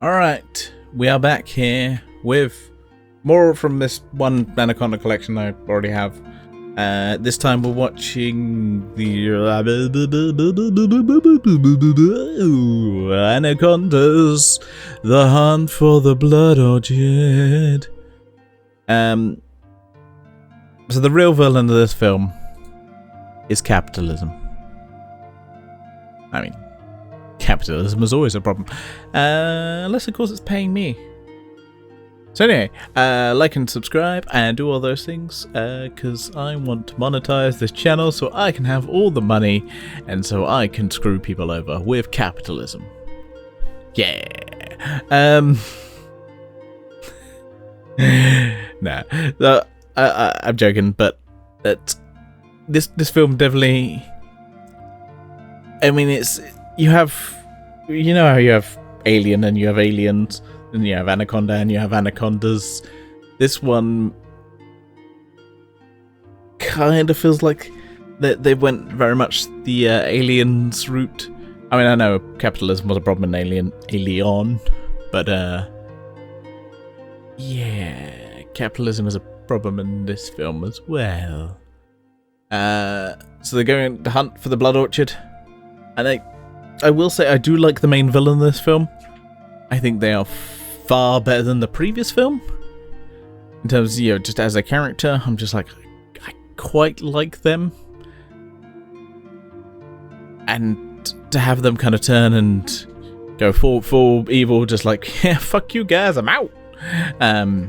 Alright, we are back here with more from this one Anaconda collection I already have. This time we're watching the Anacondas, the hunt for the blood orchid. So the real villain of this film is capitalism. I mean, capitalism is always a problem, unless of course it's paying me. So anyway, like and subscribe and do all those things, because I want to monetize this channel so I can have all the money and so I can screw people over with capitalism. Yeah. Nah, I'm joking, but this film definitely. I mean, you know how you have Alien and you have aliens, and you have Anaconda and you have Anacondas. This one kind of feels like they went very much the aliens route. I mean, I know capitalism was a problem in Alien, but yeah, capitalism is a problem in this film as well. So they're going to hunt for the blood orchid, and I will say I do like the main villain in this film. I think they are far better than the previous film. In terms of, just as a character, I'm just like, I quite like them. And to have them kind of turn and go full evil, just like, yeah, fuck you guys, I'm out. Yeah.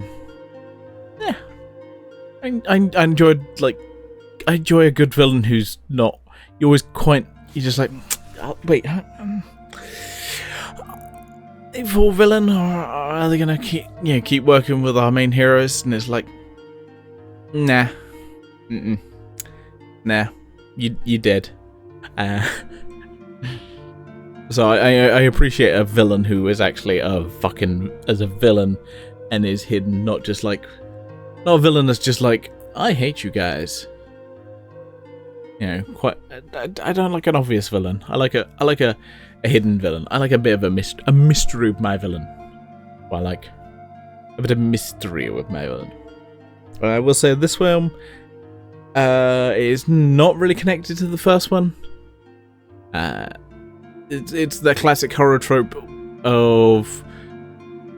I enjoyed, I enjoy a good villain who's not, you're just like, oh, wait, evil villain, or are they gonna keep working with our main heroes? And it's like, nah, nah, you dead. So I appreciate a villain who is actually a villain and is hidden, not a villain that's just like, I hate you guys. I don't like an obvious villain. I like a hidden villain. I like a bit of a mystery with my villain. Well, I like a bit of mystery with my villain. I will say this film is not really connected to the first one. It's the classic horror trope of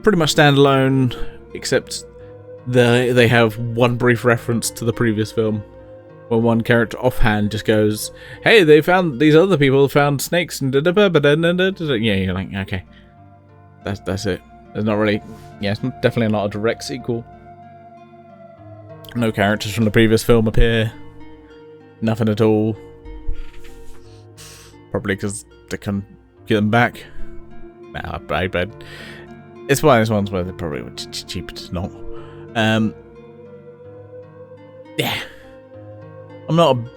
pretty much standalone, except they have one brief reference to the previous film. When one character offhand just goes, hey, these other people found snakes and yeah, you're like, okay, that's it. There's not really, it's definitely not a direct sequel. No characters from the previous film appear. Nothing at all. Probably because they can't get them back. Nah, but it's one of those ones where they probably were cheaper to not. Yeah. I'm not a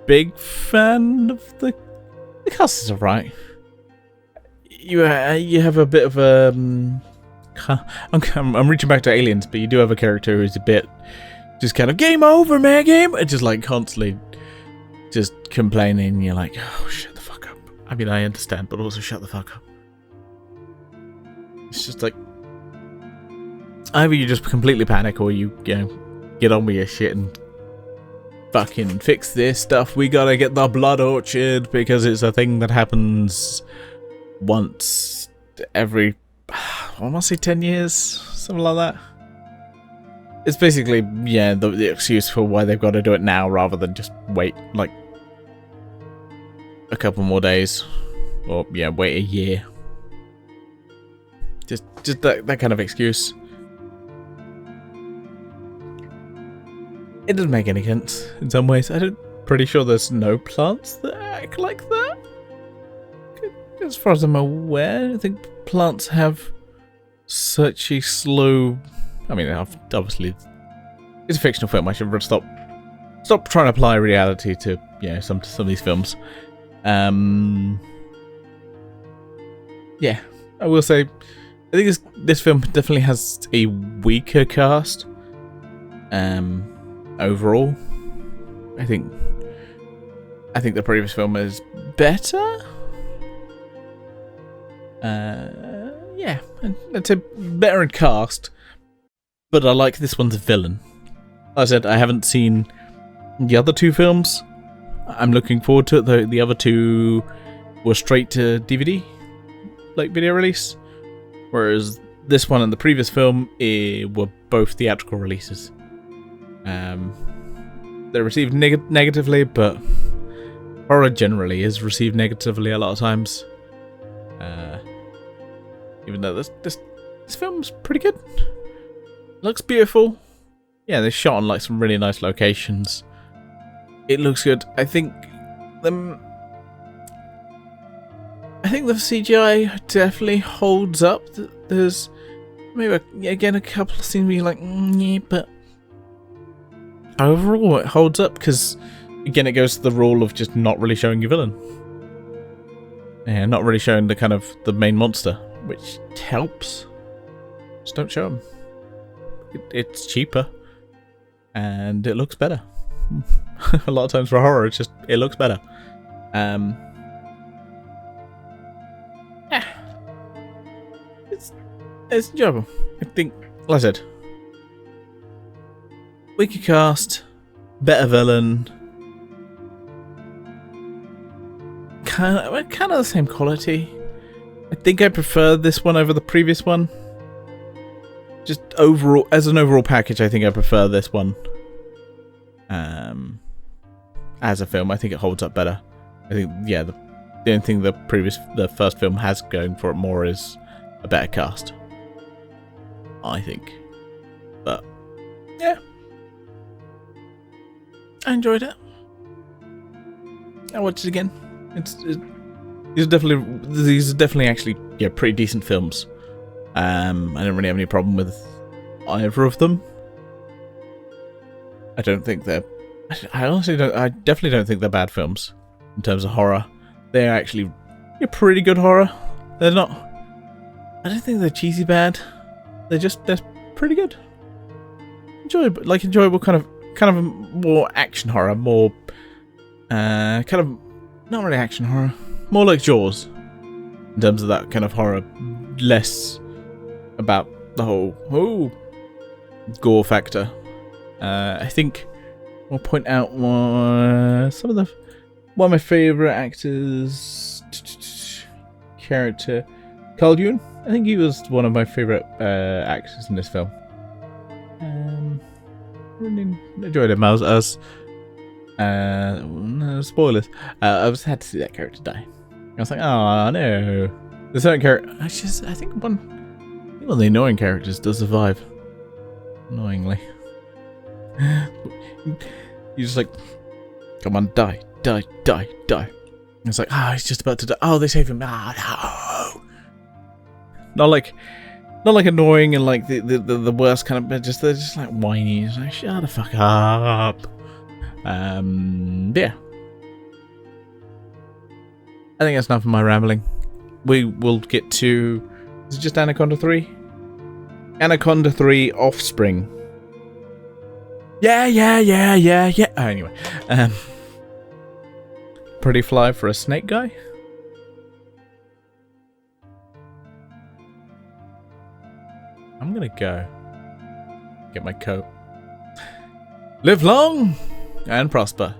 big fan of the cast is alright. You have a bit of a I'm reaching back to Aliens, but you do have a character who's a bit just kind of game over, man, game, and just like constantly just complaining. You're like, oh, shut the fuck up. I mean, I understand, but also shut the fuck up. It's just like either you just completely panic or you get on with your shit and fucking fix this stuff. We gotta get the blood orchid because it's a thing that happens once every, I want to say 10 years, something like that. It's basically, the excuse for why they've got to do it now rather than just wait like a couple more days, or wait a year. Just that kind of excuse. It doesn't make any sense in some ways. I'm pretty sure there's no plants that act like that. As far as I'm aware, I think plants have such a slow. I mean, obviously, it's a fictional film. I should stop trying to apply reality to some of these films. Yeah, I will say, I think this film definitely has a weaker cast. Overall, I think the previous film is better. yeah, it's a better in cast, but I like this one's villain. Like I said, I haven't seen the other two films. I'm looking forward to it, though the other two were straight to DVD, like video release, whereas this one and the previous film were both theatrical releases. They're received negatively, but horror generally is received negatively a lot of times. Even though this film's pretty good. Looks beautiful. Yeah, they shot on like some really nice locations. It looks good. I think the CGI definitely holds up. There's maybe again a couple of scenes where you're like, yeah, but overall it holds up because again it goes to the rule of just not really showing your villain. Yeah, not really showing the kind of the main monster, which helps. Just don't show them. It's cheaper and it looks better. A lot of times for horror, it looks better. Yeah, it's enjoyable. I think, like I said, weaker cast, better villain, kind of the same quality. I think I prefer this one over the previous one. Just overall, as an overall package, I think I prefer this one. As a film, I think it holds up better. I think, yeah, the only thing the first film has going for it more is a better cast, I think. But yeah, I enjoyed it. I watched it again. These are definitely actually pretty decent films. I don't really have any problem with either of them. I definitely don't think they're bad films in terms of horror. They're actually pretty good horror. They're not. I don't think they're cheesy bad. They're pretty good. Enjoyable kind of more action horror, more kind of not really action horror, more like Jaws in terms of that kind of horror, less about the whole gore factor. I think I'll point out one of my favorite actors character, Carl June. I think he was one of my favorite actors in this film. Really enjoyed him. No spoilers. I was sad to see that character die. I was like, oh no. The certain character. I think one of the annoying characters does survive. Annoyingly. You're just like, come on, die. It's like, he's just about to die. Oh, they save him. No. Not like annoying and like the worst kind of. They're just like whiny. It's like, shut the fuck up. Yeah. I think that's enough of my rambling. We will get to. Is it just Anaconda 3? Anaconda 3 Offspring. Yeah. Anyway, pretty fly for a snake guy. I'm gonna go get my coat. Live long and prosper.